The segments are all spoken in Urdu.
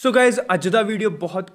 ਸੋ ਗਾਇਜ਼ ਅੱਜ ਦਾ ਵੀਡੀਓ ਬਹੁਤ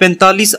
45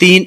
3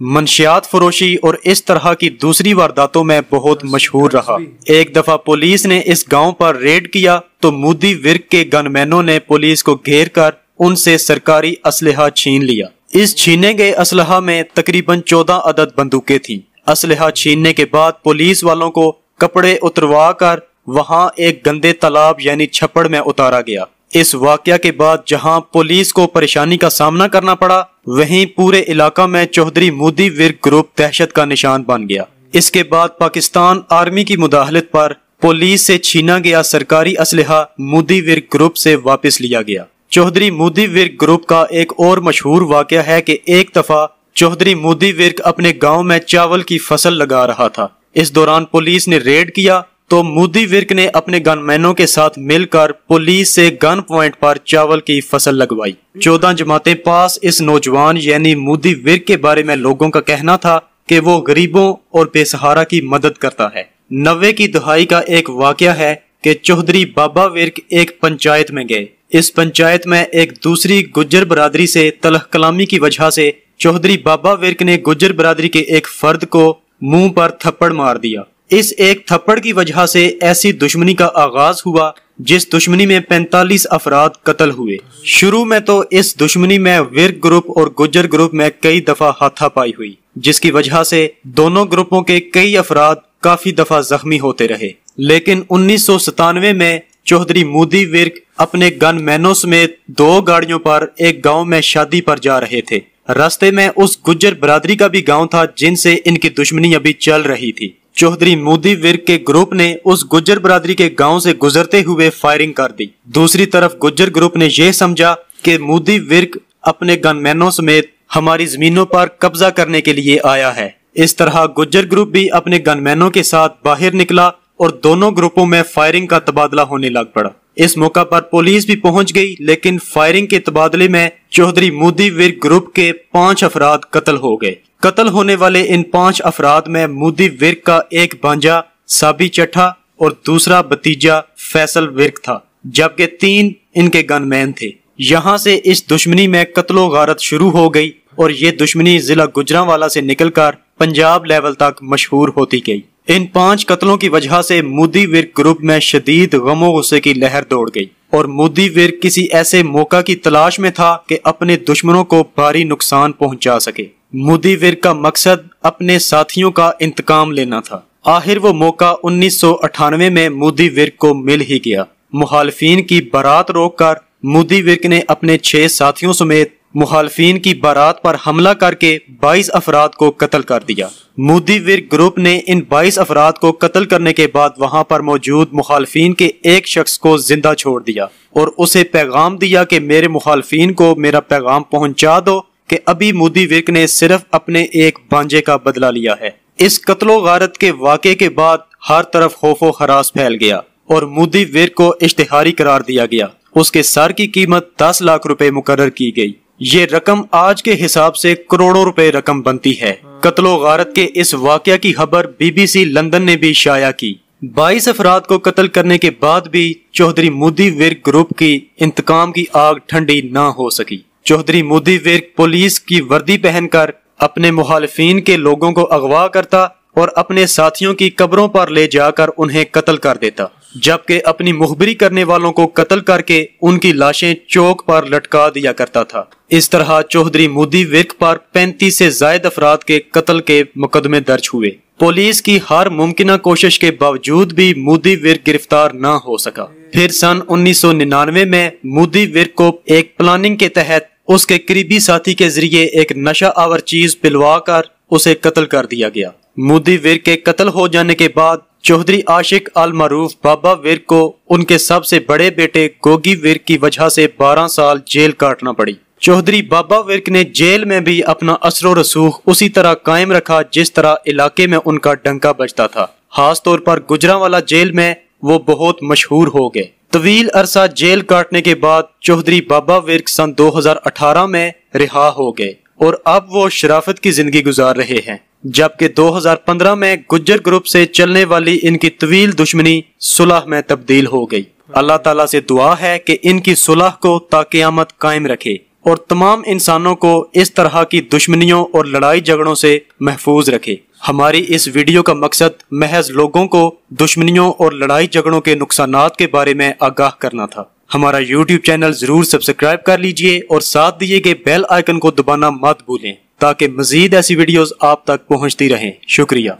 منشیات فروشی اور اس طرح کی دوسری وارداتوں میں بہت مشہور رہا۔ ایک دفعہ پولیس نے اس گاؤں پر ریڈ کیا تو مودی ورک کے گن مینوں نے پولیس کو گھیر کر ان سے سرکاری اسلحہ چھین لیا۔ اس چھینے گئے اسلحہ میں تقریباً 14 عدد بندوقیں تھیں۔ اسلحہ چھیننے کے بعد پولیس والوں کو کپڑے اتروا کر وہاں ایک گندے تالاب یعنی چھپڑ میں اتارا گیا۔ اس واقعہ کے بعد جہاں پولیس کو پریشانی کا سامنا کرنا پڑا، وہیں پورے علاقہ میں چودھری مودی ورک گروپ دہشت کا نشان بن گیا۔ اس کے بعد پاکستان آرمی کی مداخلت پر پولیس سے چھینا گیا سرکاری اسلحہ مودی ورک گروپ سے واپس لیا گیا۔ چودھری مودی ورک گروپ کا ایک اور مشہور واقعہ ہے کہ ایک دفعہ چودھری مودی ورک اپنے گاؤں میں چاول کی فصل لگا رہا تھا۔ اس دوران پولیس نے ریڈ کیا تو مودی ورک نے اپنے گن مینوں کے ساتھ مل کر پولیس سے گن پوائنٹ پر چاول کی فصل لگوائی۔ 14 جماعتیں پاس اس نوجوان یعنی مودی ورک کے بارے میں لوگوں کا کہنا تھا کہ وہ غریبوں اور بے سہارا کی مدد کرتا ہے۔ 90 کی دہائی کا ایک واقعہ ہے کہ چودھری بابا ورک ایک پنچایت میں گئے۔ اس پنچایت میں ایک دوسری گجر برادری سے تلخ کلامی کی وجہ سے چودھری بابا ورک نے گجر برادری کے ایک فرد کو منہ پر تھپڑ مار دیا۔ اس ایک تھپڑ کی وجہ سے ایسی دشمنی کا آغاز ہوا جس دشمنی میں 45 افراد قتل ہوئے۔ شروع میں تو اس دشمنی میں ورک گروپ اور گجر گروپ میں کئی دفعہ ہاتھا پائی ہوئی، جس کی وجہ سے دونوں گروپوں کے کئی افراد کافی دفعہ زخمی ہوتے رہے۔ لیکن 1997 میں چودھری مودی ورک اپنے گن مینوں سمیت 2 گاڑیوں پر ایک گاؤں میں شادی پر جا رہے تھے۔ راستے میں اس گجر برادری کا بھی گاؤں تھا جن سے ان کی دشمنی ابھی چل رہی تھی۔ چودھری مودی ورک کے گروپ نے اس گجر برادری کے گاؤں سے گزرتے ہوئے فائرنگ کر دی۔ دوسری طرف گجر گروپ نے یہ سمجھا کہ مودی ورک اپنے گن مینوں سمیت ہماری زمینوں پر قبضہ کرنے کے لیے آیا ہے۔ اس طرح گجر گروپ بھی اپنے گن مینوں کے ساتھ باہر نکلا اور دونوں گروپوں میں فائرنگ کا تبادلہ ہونے لگ پڑا۔ اس موقع پر پولیس بھی پہنچ گئی، لیکن فائرنگ کے تبادلے میں چودھری مودی ورک گروپ کے 5 افراد قتل ہو گئے۔ قتل ہونے والے ان 5 افراد میں مودی ورک کا ایک بانجا سابی چٹھا اور دوسرا بتیجا فیصل ورک تھا، جبکہ 3 ان کے گن مین تھے۔ یہاں سے اس دشمنی میں قتل و غارت شروع ہو گئی اور یہ دشمنی ضلع گجرانوالہ سے نکل کر پنجاب لیول تک مشہور ہوتی گئی۔ ان 5 قتلوں کی وجہ سے مودی ورک گروپ میں شدید غم و غصے کی لہر دوڑ گئی اور مودی ورک کسی ایسے موقع کی تلاش میں تھا کہ اپنے دشمنوں کو بھاری نقصان پہنچا سکے۔ مودی ورک کا مقصد اپنے ساتھیوں کا انتقام لینا تھا۔ آخر وہ موقع 1998 میں مودی ورک کو مل ہی گیا۔ مخالفین کی بارات روک کر مودی ورک نے اپنے 6 ساتھیوں سمیت مخالفین کی بارات پر حملہ کر کے 22 افراد کو قتل کر دیا۔ مودی ورک گروپ نے ان 22 افراد کو قتل کرنے کے بعد وہاں پر موجود مخالفین کے ایک شخص کو زندہ چھوڑ دیا اور اسے پیغام دیا کہ میرے مخالفین کو میرا پیغام پہنچا دو کہ ابھی مودی ورک نے صرف اپنے ایک بانجے کا بدلہ لیا ہے۔ اس قتل و غارت کے واقعے کے بعد ہر طرف خوف و ہراس پھیل گیا اور مودی ورک کو اشتہاری قرار دیا گیا۔ اس کے سر کی قیمت 10 لاکھ روپے مقرر کی گئی۔ یہ رقم آج کے حساب سے کروڑوں روپے رقم بنتی ہے۔ قتل و غارت کے اس واقعہ کی خبر BBC لندن نے بھی شائع کی۔ 22 افراد کو قتل کرنے کے بعد بھی چودھری مودی ورک گروپ کی انتقام کی آگ ٹھنڈی نہ ہو سکی۔ چودھری مودی ورک پولیس کی وردی پہن کر اپنے مخالفین کے لوگوں کو اغوا کرتا اور اپنے ساتھیوں کی قبروں پر لے جا کر انہیں قتل کر دیتا، جبکہ اپنی مخبری کرنے والوں کو قتل کر کے ان کی لاشیں چوک پر لٹکا دیا کرتا تھا۔ اس طرح چودھری مودی ورک پر 35 سے زائد افراد کے قتل کے مقدمے درج ہوئے۔ پولیس کی ہر ممکنہ کوشش کے باوجود بھی مودی ورک گرفتار نہ ہو سکا۔ پھر سن 1999 میں مودی ورک کو ایک پلاننگ کے تحت اس کے قریبی ساتھی کے ذریعے ایک نشہ آور چیز پلوا کر اسے قتل کر دیا گیا۔ مودی ورک کے قتل ہو جانے کے بعد چودھری عاشق المعروف بابا ورک کو ان کے سب سے بڑے بیٹے گوگی ورک کی وجہ سے 12 سال جیل کاٹنا پڑی۔ چودھری بابا ورک نے جیل میں بھی اپنا اثر و رسوخ اسی طرح قائم رکھا جس طرح علاقے میں ان کا ڈنکا بجتا تھا۔ خاص طور پر گجرانوالہ جیل میں وہ بہت مشہور ہو گئے۔ طویل عرصہ جیل کاٹنے کے بعد چودھری بابا ورک سن 2018 میں رہا ہو گئے اور اب وہ شرافت کی زندگی گزار رہے ہیں، جبکہ 2015 میں گجر گروپ سے چلنے والی ان کی طویل دشمنی صلح میں تبدیل ہو گئی۔ اللہ تعالیٰ سے دعا ہے کہ ان کی صلح کو تا قیامت قائم رکھے اور تمام انسانوں کو اس طرح کی دشمنیوں اور لڑائی جھگڑوں سے محفوظ رکھے۔ ہماری اس ویڈیو کا مقصد محض لوگوں کو دشمنیوں اور لڑائی جھگڑوں کے نقصانات کے بارے میں آگاہ کرنا تھا۔ ہمارا یوٹیوب چینل ضرور سبسکرائب کر لیجئے اور ساتھ دیے گئے بیل آئیکن کو دبانا مت بھولیں تاکہ مزید ایسی ویڈیوز آپ تک پہنچتی رہیں۔ شکریہ۔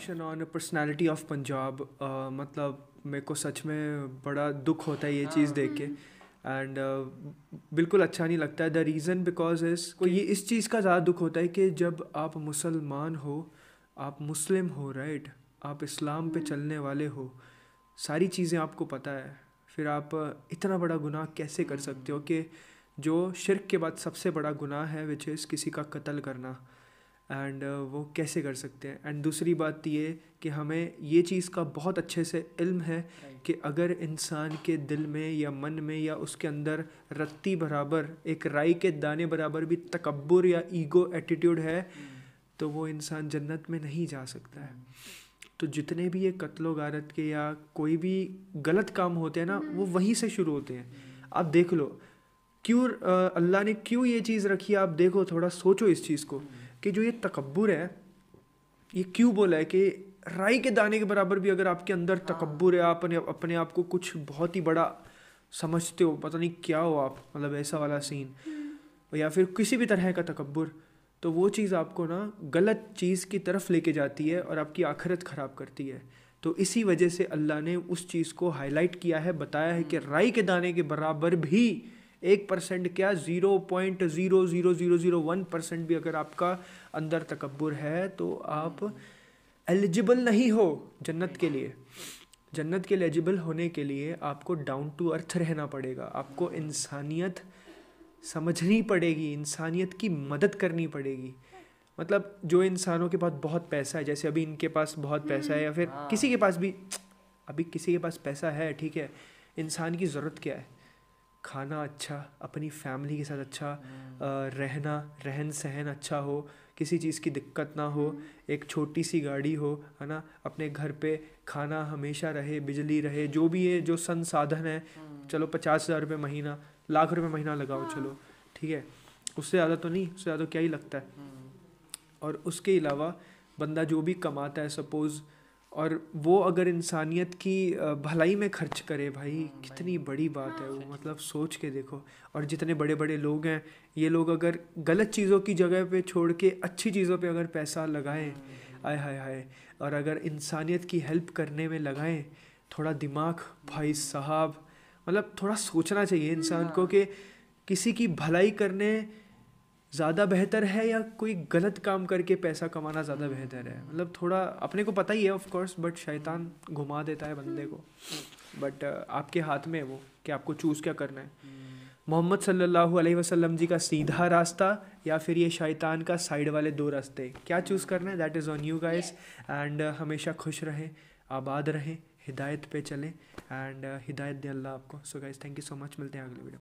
پرسنالٹی آف پنجاب، مطلب میرے کو سچ میں بڑا دکھ ہوتا ہے یہ چیز دیکھ کے، اینڈ بالکل اچھا نہیں لگتا ہے۔ دا ریزن بیکاز یہ اس چیز کا زیادہ دکھ ہوتا ہے کہ جب آپ مسلمان ہو، آپ مسلم ہو، رائٹ، آپ اسلام پہ چلنے والے ہو، ساری چیزیں آپ کو پتہ ہے، پھر آپ اتنا بڑا گناہ کیسے کر سکتے ہو کہ جو شرک کے بعد سب سے بڑا گناہ ہے وچ از کسی کا قتل کرنا، اینڈ وہ کیسے کر سکتے ہیں۔ اینڈ دوسری بات یہ کہ ہمیں یہ چیز کا بہت اچھے سے علم ہے کہ اگر انسان کے دل میں یا من میں یا اس کے اندر رتی برابر، ایک رائی کے دانے برابر بھی تکبر یا ایگو ایٹیٹیوڈ ہے تو وہ انسان جنت میں نہیں جا سکتا ہے۔ تو جتنے بھی یہ قتل و غارت کے یا کوئی بھی غلط کام ہوتے ہیں نا، وہ وہیں سے شروع ہوتے ہیں۔ آپ دیکھ لو کیوں اللہ نے کیوں یہ چیز رکھی ہے، آپ دیکھو، تھوڑا سوچو اس چیز کو کہ جو یہ تکبر ہے، یہ کیوں بولا ہے کہ رائی کے دانے کے برابر بھی اگر آپ کے اندر تکبر ہے، آپ اپنے آپ کو کچھ بہت ہی بڑا سمجھتے ہو، پتہ نہیں کیا ہو آپ، مطلب ایسا والا سین، یا پھر کسی بھی طرح کا تکبر، تو وہ چیز آپ کو نا غلط چیز کی طرف لے کے جاتی ہے اور آپ کی آخرت خراب کرتی ہے۔ تو اسی وجہ سے اللہ نے اس چیز کو ہائی لائٹ کیا ہے، بتایا ہے کہ رائی کے دانے کے برابر بھی 1% کیا 0.00001% بھی اگر آپ کا اندر تکبر ہے تو آپ ایلیجبل نہیں ہو جنت کے لیے۔ جنت کے ایلیجبل ہونے کے لیے آپ کو ڈاؤن ٹو ارتھ رہنا پڑے گا، آپ کو انسانیت سمجھنی پڑے گی، انسانیت کی مدد کرنی پڑے گی۔ مطلب جو انسانوں کے پاس بہت پیسہ ہے، جیسے ابھی ان کے پاس بہت پیسہ ہے، یا پھر کسی کے پاس بھی ابھی کسی کے پاس پیسہ ہے، ٹھیک ہے، انسان کی ضرورت کیا ہے؟ کھانا اچھا، اپنی فیملی کے ساتھ اچھا رہنا، رہن سہن اچھا ہو، کسی چیز کی دقت نہ ہو، ایک چھوٹی سی گاڑی ہو، ہے نا، اپنے گھر پہ کھانا ہمیشہ رہے، بجلی رہے، جو بھی ہے، جو سنسادھن ہے، چلو 50,000 روپے مہینہ، لاکھ روپے مہینہ لگاؤ، چلو ٹھیک ہے، اس سے زیادہ تو نہیں، اس سے زیادہ کیا ہی لگتا ہے۔ اور اس کے علاوہ بندہ جو بھی کماتا ہے سپوز، اور وہ اگر انسانیت کی بھلائی میں خرچ کرے، بھائی کتنی بڑی بات ہے وہ، مطلب سوچ کے دیکھو۔ اور جتنے بڑے بڑے لوگ ہیں، یہ لوگ اگر غلط چیزوں کی جگہ پہ چھوڑ کے اچھی چیزوں پہ اگر پیسہ لگائیں، آئے ہائے ہائے، اور اگر انسانیت کی ہیلپ کرنے میں لگائیں، تھوڑا دماغ بھائی صاحب، مطلب تھوڑا سوچنا چاہیے انسان کو کہ کسی کی بھلائی کرنے زیادہ بہتر ہے یا کوئی غلط کام کر کے پیسہ کمانا زیادہ بہتر ہے۔ مطلب تھوڑا اپنے کو پتہ ہی ہے آف کورس، بٹ شیطان گھما دیتا ہے بندے کو، بٹ آپ کے ہاتھ میں ہے وہ کہ آپ کو چوز کیا کرنا ہے، محمد صلی اللہ علیہ وسلم جی کا سیدھا راستہ یا پھر یہ شیطان کا سائیڈ والے 2 راستے، کیا چوز کرنا ہے، that is on you guys. And ہمیشہ خوش رہیں، آباد رہیں، ہدایت پہ چلیں، اینڈ ہدایت دے اللہ آپ کو۔ So guys thank you so much, ملتے ہیں اگلے ویڈیو۔